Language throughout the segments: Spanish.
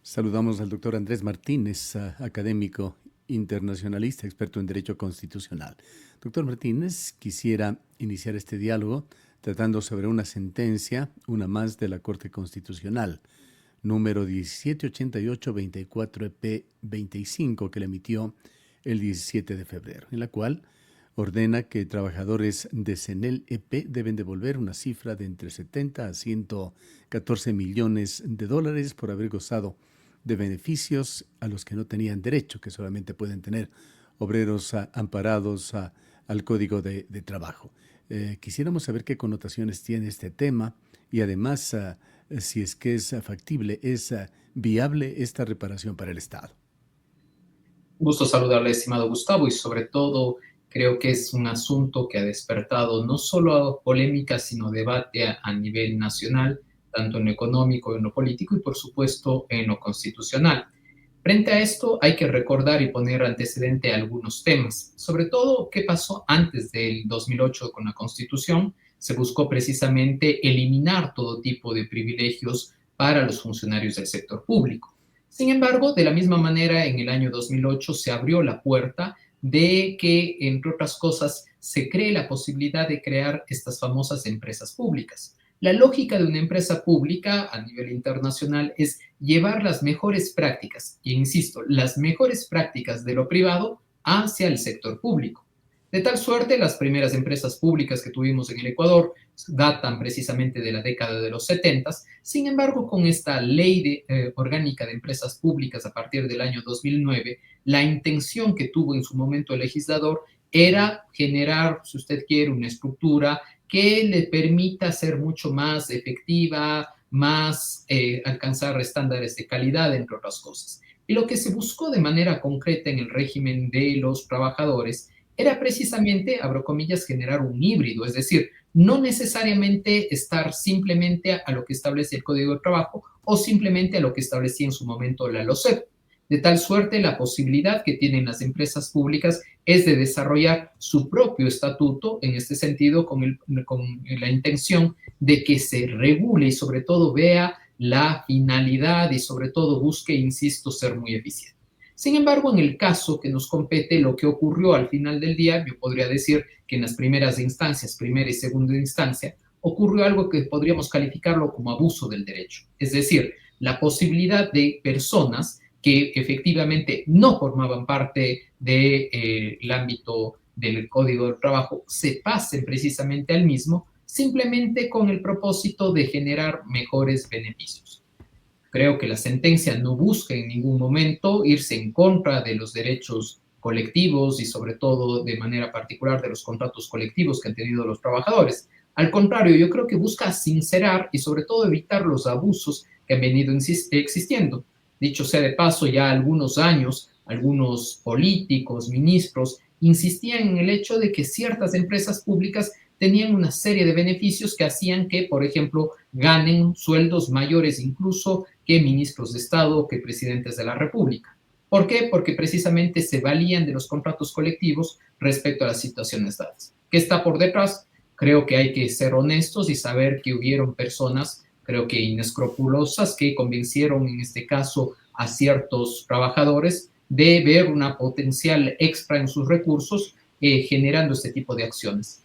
Saludamos al doctor Andrés Martínez, académico internacionalista, experto en Derecho Constitucional. Doctor Martínez, quisiera iniciar este diálogo tratando sobre una sentencia, una más de la Corte Constitucional, número 1788-24-EP-25, que le emitió el 17 de febrero, en la cual ordena que trabajadores de CENEL EP deben devolver una cifra de entre 70 a 114 millones de dólares por haber gozado de beneficios a los que no tenían derecho, que solamente pueden tener obreros amparados al Código de Trabajo. Quisiéramos saber qué connotaciones tiene este tema y además si es que es factible, es viable esta reparación para el Estado. Gusto saludarle, estimado Gustavo, y sobre todo creo que es un asunto que ha despertado no solo polémica, sino debate a nivel nacional, tanto en lo económico, en lo político y, por supuesto, en lo constitucional. Frente a esto, hay que recordar y poner antecedente a algunos temas, sobre todo qué pasó antes del 2008 con la Constitución. Se buscó precisamente eliminar todo tipo de privilegios para los funcionarios del sector público. Sin embargo, de la misma manera, en el año 2008 se abrió la puerta de que, entre otras cosas, se cree la posibilidad de crear estas famosas empresas públicas. La lógica de una empresa pública a nivel internacional es llevar las mejores prácticas, e insisto, las mejores prácticas de lo privado hacia el sector público. De tal suerte, las primeras empresas públicas que tuvimos en el Ecuador datan precisamente de la década de los 70. Sin embargo, con esta orgánica de empresas públicas a partir del año 2009, la intención que tuvo en su momento el legislador era generar, si usted quiere, una estructura que le permita ser mucho más efectiva, más alcanzar estándares de calidad, entre otras cosas. Y lo que se buscó de manera concreta en el régimen de los trabajadores era precisamente, abro comillas, generar un híbrido, es decir, no necesariamente estar simplemente a lo que establece el Código de Trabajo o simplemente a lo que establecía en su momento la LOCEP. De tal suerte, la posibilidad que tienen las empresas públicas es de desarrollar su propio estatuto, en este sentido, con la intención de que se regule y sobre todo vea la finalidad y sobre todo busque, insisto, ser muy eficiente. Sin embargo, en el caso que nos compete, lo que ocurrió al final del día, yo podría decir que en las primeras instancias, primera y segunda instancia, ocurrió algo que podríamos calificarlo como abuso del derecho. Es decir, la posibilidad de personas que efectivamente no formaban parte del ámbito del Código del Trabajo se pasen precisamente al mismo, simplemente con el propósito de generar mejores beneficios. Creo que la sentencia no busca en ningún momento irse en contra de los derechos colectivos y sobre todo de manera particular de los contratos colectivos que han tenido los trabajadores. Al contrario, yo creo que busca sincerar y sobre todo evitar los abusos que han venido existiendo. Dicho sea de paso, ya algunos años, algunos políticos, ministros, insistían en el hecho de que ciertas empresas públicas tenían una serie de beneficios que hacían que, por ejemplo, ganen sueldos mayores incluso que ministros de Estado o que presidentes de la República. ¿Por qué? Porque precisamente se valían de los contratos colectivos respecto a las situaciones dadas. ¿Qué está por detrás? Creo que hay que ser honestos y saber que hubieron personas, creo que inescrupulosas, que convencieron en este caso a ciertos trabajadores de ver una potencial extra en sus recursos generando este tipo de acciones.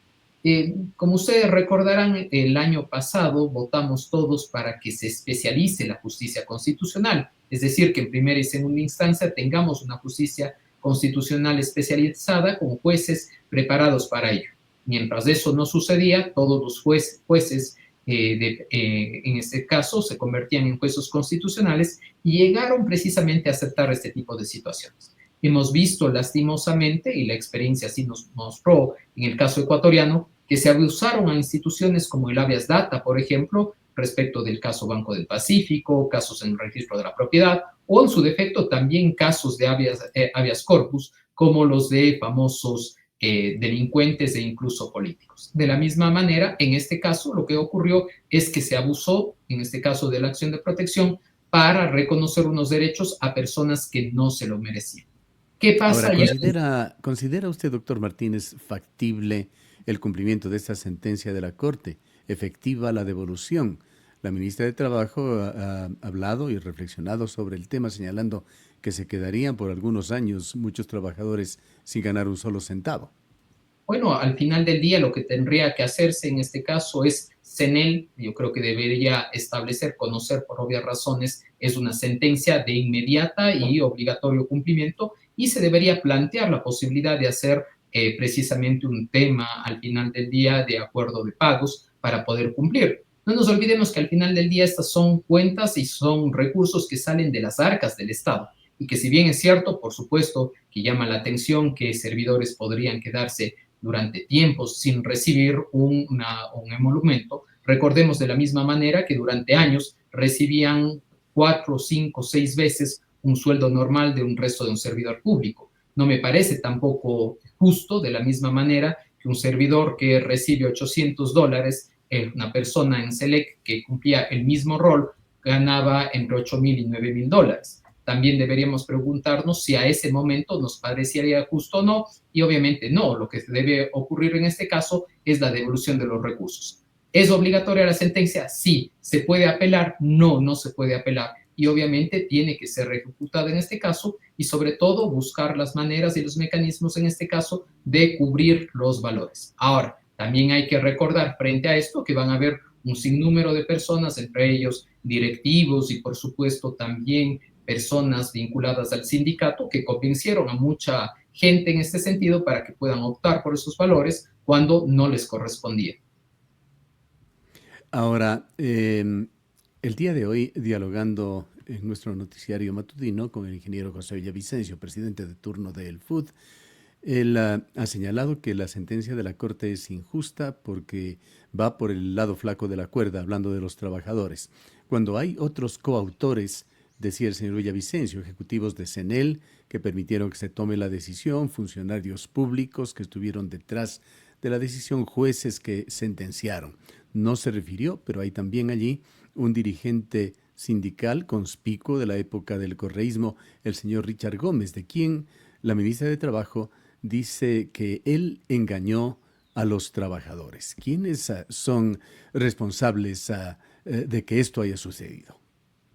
Como ustedes recordarán, el año pasado votamos todos para que se especialice la justicia constitucional, es decir, que en primera y segunda instancia tengamos una justicia constitucional especializada con jueces preparados para ello. Mientras eso no sucedía, todos los jueces en este caso se convertían en jueces constitucionales y llegaron precisamente a aceptar este tipo de situaciones. Hemos visto lastimosamente, y la experiencia así nos mostró en el caso ecuatoriano, que se abusaron a instituciones como el habeas data, por ejemplo, respecto del caso Banco del Pacífico, casos en el registro de la propiedad, o en su defecto también casos de habeas corpus, como los de famosos delincuentes e incluso políticos. De la misma manera, en este caso, lo que ocurrió es que se abusó, en este caso de la acción de protección, para reconocer unos derechos a personas que no se lo merecían. ¿Qué Ahora, pasa ya? ¿considera usted, doctor Martínez, factible el cumplimiento de esta sentencia de la Corte? ¿Efectiva la devolución? La ministra de Trabajo ha hablado y reflexionado sobre el tema, señalando que se quedarían por algunos años muchos trabajadores sin ganar un solo centavo. Bueno, al final del día lo que tendría que hacerse en este caso es CENEL, yo creo que debería establecer, conocer por obvias razones, es una sentencia de inmediata y obligatorio cumplimiento y se debería plantear la posibilidad de hacer precisamente un tema al final del día de acuerdo de pagos para poder cumplir. No nos olvidemos que al final del día estas son cuentas y son recursos que salen de las arcas del Estado y que si bien es cierto, por supuesto, que llama la atención que servidores podrían quedarse durante tiempos sin recibir un emolumento. Recordemos de la misma manera que durante años recibían 4, 5, 6 veces un sueldo normal de un resto de un servidor público. No me parece tampoco justo de la misma manera que un servidor que recibe $800, una persona en SELEC que cumplía el mismo rol, ganaba entre $8,000 y $9,000. También deberíamos preguntarnos si a ese momento nos parecería justo o no, y obviamente no. Lo que debe ocurrir en este caso es la devolución de los recursos. ¿Es obligatoria la sentencia? Sí. ¿Se puede apelar? No, no se puede apelar. Y obviamente tiene que ser ejecutada en este caso y sobre todo buscar las maneras y los mecanismos en este caso de cubrir los valores. Ahora, también hay que recordar frente a esto que van a haber un sinnúmero de personas, entre ellos directivos y por supuesto también personas vinculadas al sindicato que convencieron a mucha gente en este sentido para que puedan optar por esos valores cuando no les correspondía. Ahora, el día de hoy, dialogando en nuestro noticiario matutino con el ingeniero José Villavicencio, presidente de turno del FUD, él ha señalado que la sentencia de la Corte es injusta porque va por el lado flaco de la cuerda, hablando de los trabajadores. Cuando hay otros coautores, decía el señor Villavicencio, ejecutivos de CENEL que permitieron que se tome la decisión, funcionarios públicos que estuvieron detrás de la decisión, jueces que sentenciaron. No se refirió, pero hay también allí un dirigente sindical conspicuo de la época del correísmo, el señor Richard Gómez, de quien la ministra de Trabajo dice que él engañó a los trabajadores. ¿Quiénes son responsables de que esto haya sucedido?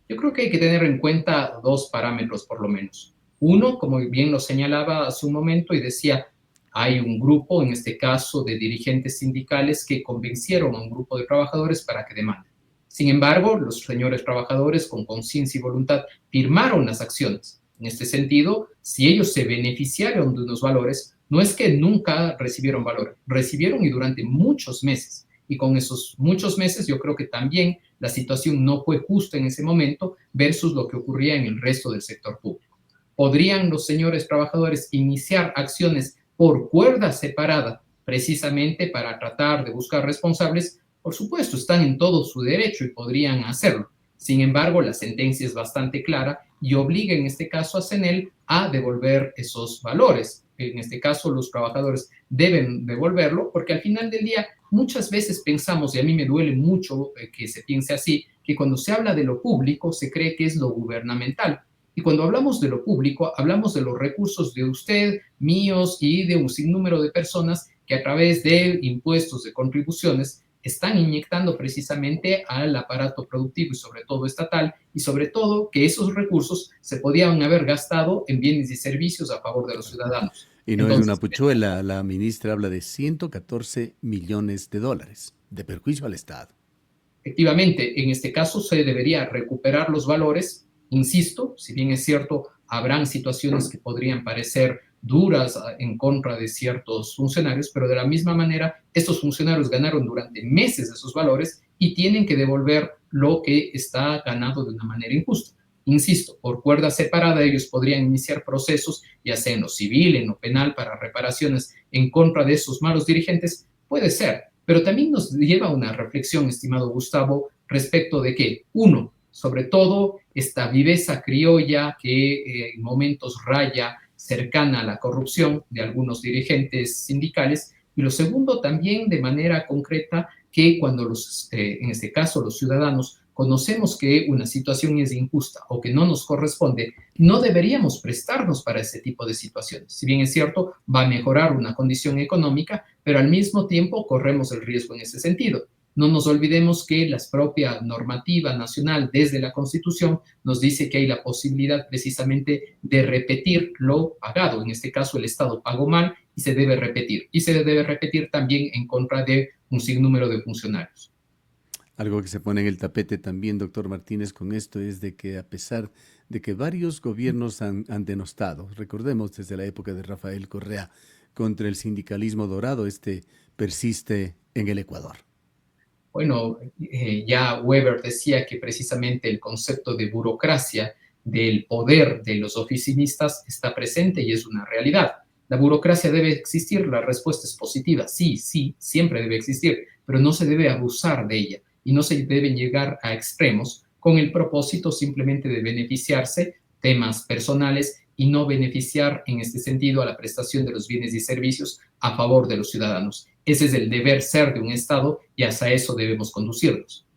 Yo creo que hay que tener en cuenta dos parámetros por lo menos. Uno, como bien lo señalaba hace un momento y decía, hay un grupo, en este caso de dirigentes sindicales, que convencieron a un grupo de trabajadores para que demanden. Sin embargo, los señores trabajadores con conciencia y voluntad firmaron las acciones. En este sentido, si ellos se beneficiaron de unos valores, no es que nunca recibieron valor, recibieron y durante muchos meses. Y con esos muchos meses yo creo que también la situación no fue justa en ese momento versus lo que ocurría en el resto del sector público. ¿Podrían los señores trabajadores iniciar acciones por cuerda separada precisamente para tratar de buscar responsables? Por supuesto, están en todo su derecho y podrían hacerlo. Sin embargo, la sentencia es bastante clara y obliga en este caso a CENEL a devolver esos valores. En este caso, los trabajadores deben devolverlo porque al final del día muchas veces pensamos, y a mí me duele mucho que se piense así, que cuando se habla de lo público se cree que es lo gubernamental. Y cuando hablamos de lo público, hablamos de los recursos de usted, míos y de un sinnúmero de personas que a través de impuestos, de contribuciones, están inyectando precisamente al aparato productivo y sobre todo estatal, y sobre todo que esos recursos se podían haber gastado en bienes y servicios a favor de los ciudadanos. Y no es una Entonces, puchuela, la ministra habla de 114 millones de dólares de perjuicio al Estado. efectivamente, en este caso se debería recuperar los valores. Insisto, si bien es cierto, habrán situaciones que podrían parecer duras en contra de ciertos funcionarios, pero de la misma manera, estos funcionarios ganaron durante meses esos valores y tienen que devolver lo que está ganado de una manera injusta. Insisto, por cuerda separada ellos podrían iniciar procesos, ya sea en lo civil, en lo penal, para reparaciones en contra de esos malos dirigentes, puede ser, pero también nos lleva a una reflexión, estimado Gustavo, respecto de que, uno, sobre todo esta viveza criolla que en momentos raya cercana a la corrupción de algunos dirigentes sindicales, y lo segundo también de manera concreta que cuando en este caso los ciudadanos conocemos que una situación es injusta o que no nos corresponde, no deberíamos prestarnos para ese tipo de situaciones. Si bien es cierto, va a mejorar una condición económica, pero al mismo tiempo corremos el riesgo en ese sentido. No nos olvidemos que la propia normativa nacional desde la Constitución nos dice que hay la posibilidad precisamente de repetir lo pagado. En este caso, el Estado pagó mal y se debe repetir. Y se debe repetir también en contra de un sinnúmero de funcionarios. Algo que se pone en el tapete también, doctor Martínez, con esto es de que a pesar de que varios gobiernos han denostado, recordemos desde la época de Rafael Correa, contra el sindicalismo dorado, este persiste en el Ecuador. Bueno, ya Weber decía que precisamente el concepto de burocracia, del poder de los oficinistas, está presente y es una realidad. La burocracia debe existir, la respuesta es positiva, sí, sí, siempre debe existir, pero no se debe abusar de ella y no se deben llegar a extremos con el propósito simplemente de beneficiarse temas personales y no beneficiar en este sentido a la prestación de los bienes y servicios a favor de los ciudadanos. Ese es el deber ser de un Estado y hacia eso debemos conducirnos.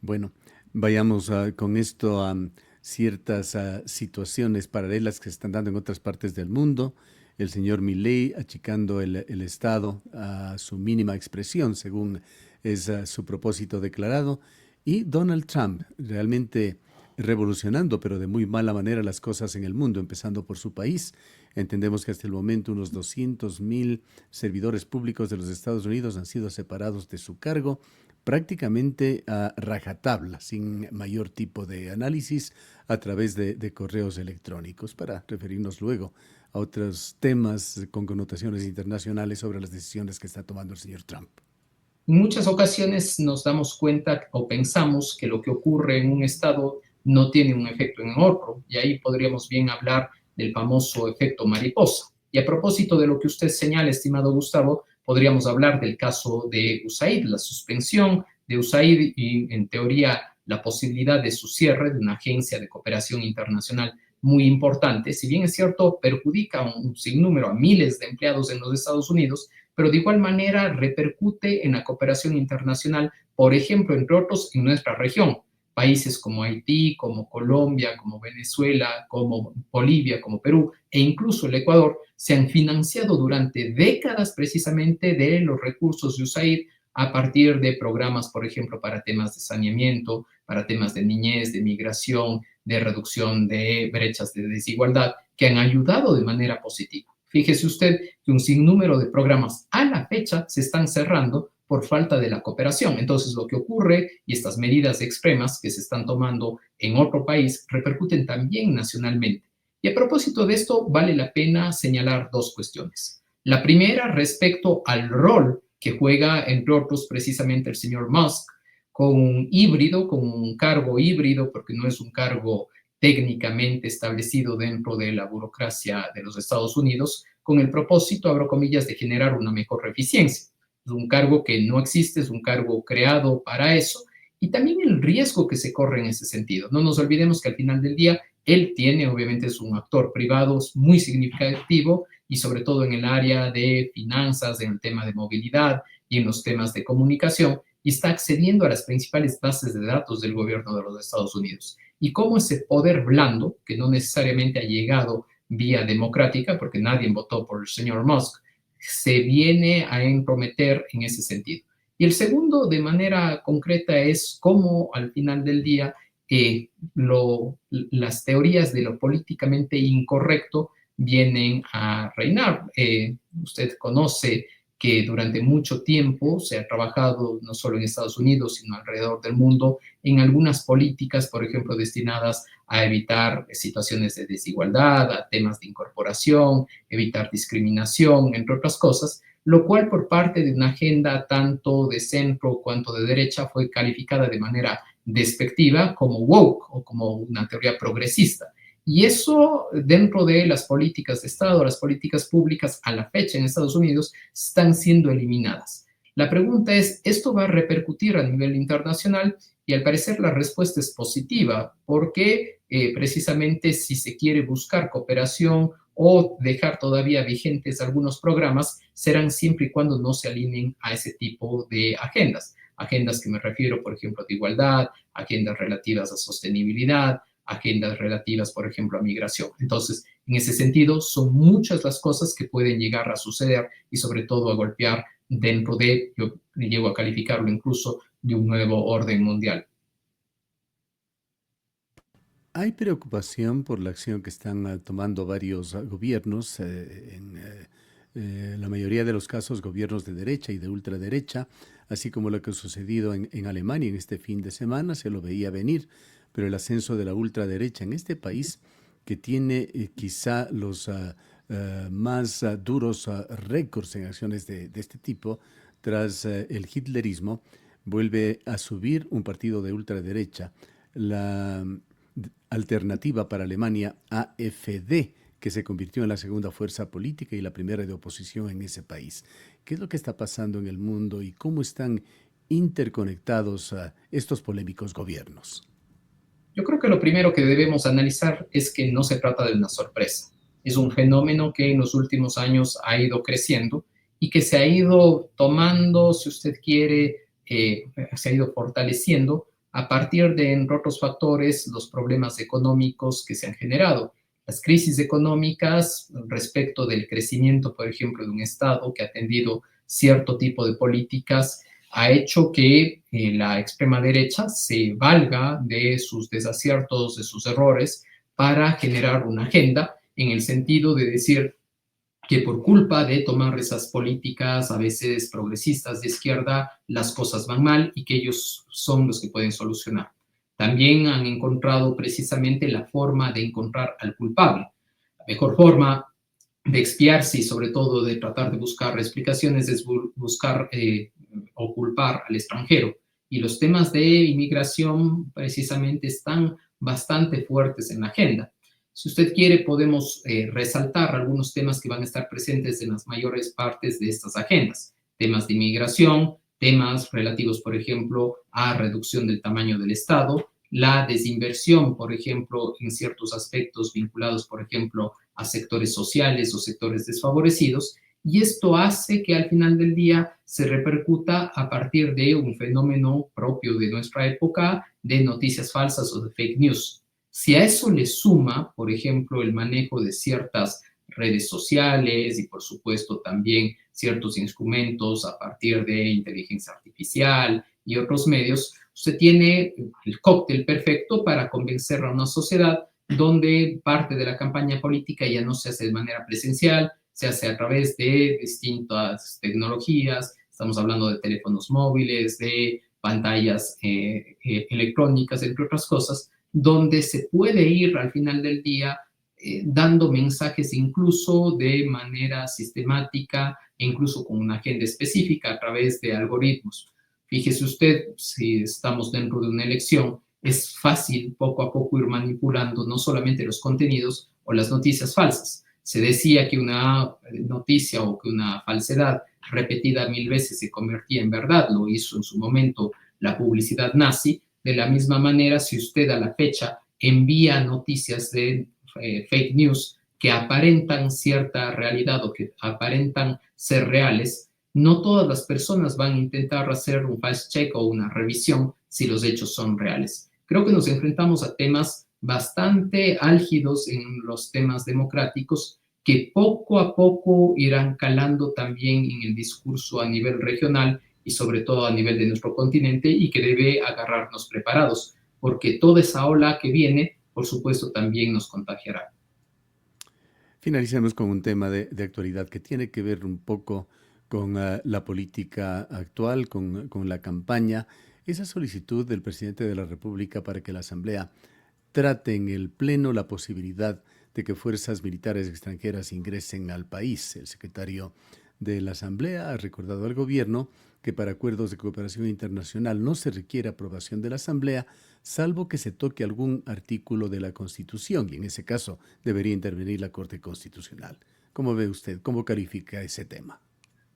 Bueno, vayamos con esto a ciertas situaciones paralelas que se están dando en otras partes del mundo. El señor Milei achicando el Estado a su mínima expresión, según es su propósito declarado. Y Donald Trump realmente revolucionando, pero de muy mala manera, las cosas en el mundo, empezando por su país. Entendemos que hasta el momento unos 200,000 servidores públicos de los Estados Unidos han sido separados de su cargo prácticamente a rajatabla, sin mayor tipo de análisis, a través de correos electrónicos, para referirnos luego a otros temas con connotaciones internacionales sobre las decisiones que está tomando el señor Trump. En muchas ocasiones nos damos cuenta o pensamos que lo que ocurre en un estado no tiene un efecto en otro, y ahí podríamos bien hablar del famoso efecto mariposa. Y a propósito de lo que usted señala, estimado Gustavo, podríamos hablar del caso de USAID, la suspensión de USAID y, en teoría, la posibilidad de su cierre de una agencia de cooperación internacional muy importante. Si bien es cierto, perjudica a un sinnúmero, a miles de empleados en los Estados Unidos, pero de igual manera repercute en la cooperación internacional, por ejemplo, entre otros, en nuestra región. Países como Haití, como Colombia, como Venezuela, como Bolivia, como Perú e incluso el Ecuador se han financiado durante décadas precisamente de los recursos de USAID a partir de programas, por ejemplo, para temas de saneamiento, para temas de niñez, de migración, de reducción de brechas de desigualdad, que han ayudado de manera positiva. Fíjese usted que un sinnúmero de programas a la fecha se están cerrando por falta de la cooperación. Entonces, lo que ocurre y estas medidas extremas que se están tomando en otro país repercuten también nacionalmente. Y a propósito de esto, vale la pena señalar dos cuestiones. La primera, respecto al rol que juega, entre otros, precisamente el señor Musk, con un híbrido, con un cargo híbrido, porque no es un cargo técnicamente establecido dentro de la burocracia de los Estados Unidos, con el propósito, abro comillas, de generar una mejor eficiencia. Es un cargo que no existe, es un cargo creado para eso, y también el riesgo que se corre en ese sentido. No nos olvidemos que al final del día, él tiene, obviamente es un actor privado muy significativo, y sobre todo en el área de finanzas, en el tema de movilidad y en los temas de comunicación, y está accediendo a las principales bases de datos del gobierno de los Estados Unidos. Y cómo ese poder blando, que no necesariamente ha llegado vía democrática, porque nadie votó por el señor Musk, se viene a entrometer en ese sentido. Y el segundo, de manera concreta, es cómo al final del día las teorías de lo políticamente incorrecto vienen a reinar. Usted conoce que durante mucho tiempo se ha trabajado no solo en Estados Unidos, sino alrededor del mundo, en algunas políticas, por ejemplo, destinadas a evitar situaciones de desigualdad, a temas de incorporación, evitar discriminación, entre otras cosas, lo cual por parte de una agenda tanto de centro cuanto de derecha fue calificada de manera despectiva como woke o como una teoría progresista. Y eso dentro de las políticas de Estado, las políticas públicas a la fecha en Estados Unidos están siendo eliminadas. La pregunta es, ¿esto va a repercutir a nivel internacional? Y al parecer la respuesta es positiva, porque precisamente si se quiere buscar cooperación o dejar todavía vigentes algunos programas, serán siempre y cuando no se alineen a ese tipo de agendas. Agendas que me refiero, por ejemplo, de igualdad, agendas relativas a sostenibilidad, agendas relativas, por ejemplo, a migración. Entonces, en ese sentido, son muchas las cosas que pueden llegar a suceder y sobre todo a golpear dentro de, yo llego a calificarlo incluso, de un nuevo orden mundial. Hay preocupación por la acción que están tomando varios gobiernos, la mayoría de los casos gobiernos de derecha y de ultraderecha, así como lo que ha sucedido en Alemania en este fin de semana, se lo veía venir, pero el ascenso de la ultraderecha en este país, que tiene quizá los más duros récords en acciones de este tipo, tras el hitlerismo, vuelve a subir un partido de ultraderecha. La alternativa para Alemania, AfD, que se convirtió en la segunda fuerza política y la primera de oposición en ese país. ¿Qué es lo que está pasando en el mundo y cómo están interconectados estos polémicos gobiernos? Yo creo que lo primero que debemos analizar es que no se trata de una sorpresa. Es un fenómeno que en los últimos años ha ido creciendo y que se ha ido tomando, si usted quiere, se ha ido fortaleciendo a partir de, entre otros factores, los problemas económicos que se han generado. Las crisis económicas respecto del crecimiento, por ejemplo, de un Estado que ha atendido cierto tipo de políticas ha hecho que la extrema derecha se valga de sus desaciertos, de sus errores, para generar una agenda en el sentido de decir que por culpa de tomar esas políticas a veces progresistas de izquierda, las cosas van mal y que ellos son los que pueden solucionar. También han encontrado precisamente la forma de encontrar al culpable. La mejor forma de expiarse y sobre todo de tratar de buscar explicaciones es buscar o culpar al extranjero. Y los temas de inmigración precisamente están bastante fuertes en la agenda. Si usted quiere, podemos resaltar algunos temas que van a estar presentes en las mayores partes de estas agendas. Temas de inmigración, temas relativos, por ejemplo, a reducción del tamaño del Estado, la desinversión, por ejemplo, en ciertos aspectos vinculados, por ejemplo, a sectores sociales o sectores desfavorecidos, y esto hace que al final del día se repercuta a partir de un fenómeno propio de nuestra época de noticias falsas o de fake news. Si a eso le suma, por ejemplo, el manejo de ciertas redes sociales y por supuesto también ciertos instrumentos a partir de inteligencia artificial y otros medios, usted tiene el cóctel perfecto para convencer a una sociedad donde parte de la campaña política ya no se hace de manera presencial, se hace a través de distintas tecnologías, estamos hablando de teléfonos móviles, de pantallas electrónicas, entre otras cosas, donde se puede ir al final del día dando mensajes incluso de manera sistemática e incluso con una agenda específica a través de algoritmos. Fíjese usted, si estamos dentro de una elección, es fácil poco a poco ir manipulando no solamente los contenidos o las noticias falsas. Se decía que una noticia o que una falsedad repetida 1000 veces se convertía en verdad, lo hizo en su momento la publicidad nazi. De la misma manera, si usted a la fecha envía noticias de fake news que aparentan cierta realidad o que aparentan ser reales, no todas las personas van a intentar hacer un fact check o una revisión si los hechos son reales. Creo que nos enfrentamos a temas bastante álgidos en los temas democráticos que poco a poco irán calando también en el discurso a nivel regional y sobre todo a nivel de nuestro continente y que debe agarrarnos preparados, porque toda esa ola que viene, por supuesto, también nos contagiará. Finalicemos con un tema de actualidad que tiene que ver un poco con la política actual, con la campaña, esa solicitud del presidente de la República para que la Asamblea trate en el Pleno la posibilidad de que fuerzas militares extranjeras ingresen al país. El secretario de la Asamblea ha recordado al gobierno que para acuerdos de cooperación internacional no se requiere aprobación de la Asamblea, salvo que se toque algún artículo de la Constitución, y en ese caso debería intervenir la Corte Constitucional. ¿Cómo ve usted? ¿Cómo califica ese tema?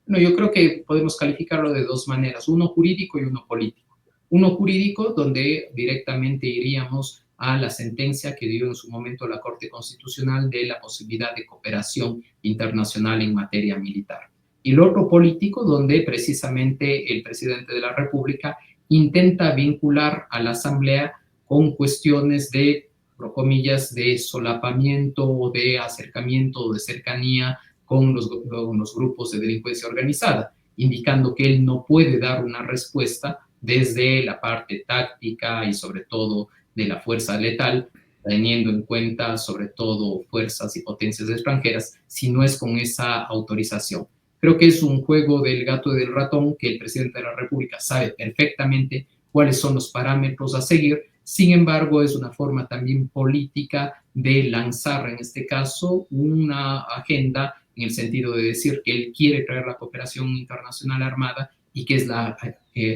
No, yo creo que podemos calificarlo de dos maneras, uno jurídico y uno político. Uno jurídico, donde directamente iríamos a la sentencia que dio en su momento la Corte Constitucional de la posibilidad de cooperación internacional en materia militar. Y el otro político, donde precisamente el presidente de la República intenta vincular a la Asamblea con cuestiones de, por comillas, de solapamiento o de acercamiento o de cercanía con los grupos de delincuencia organizada. indicando que él no puede dar una respuesta desde la parte táctica y sobre todo de la fuerza letal, teniendo en cuenta sobre todo fuerzas y potencias extranjeras, si no es con esa autorización. Creo que es un juego del gato y del ratón que el presidente de la República sabe perfectamente cuáles son los parámetros a seguir. Sin embargo, es una forma también política de lanzar, en este caso, una agenda en el sentido de decir que él quiere traer la cooperación internacional armada y que es la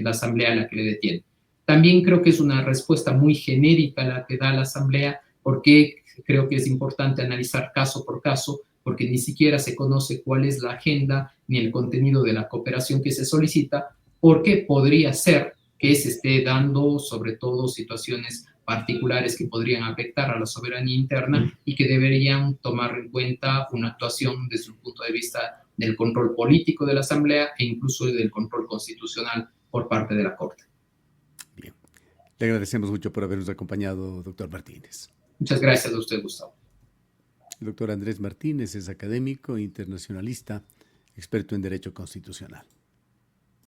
Asamblea la que le detiene. También creo que es una respuesta muy genérica la que da la Asamblea, porque creo que es importante analizar caso por caso, porque ni siquiera se conoce cuál es la agenda ni el contenido de la cooperación que se solicita, porque podría ser que se esté dando sobre todo situaciones particulares que podrían afectar a la soberanía interna y que deberían tomar en cuenta una actuación desde un punto de vista del control político de la Asamblea e incluso del control constitucional por parte de la Corte. Bien. Le agradecemos mucho por habernos acompañado, doctor Martínez. Muchas gracias a usted, Gustavo. El doctor Andrés Martínez es académico, internacionalista, experto en Derecho Constitucional.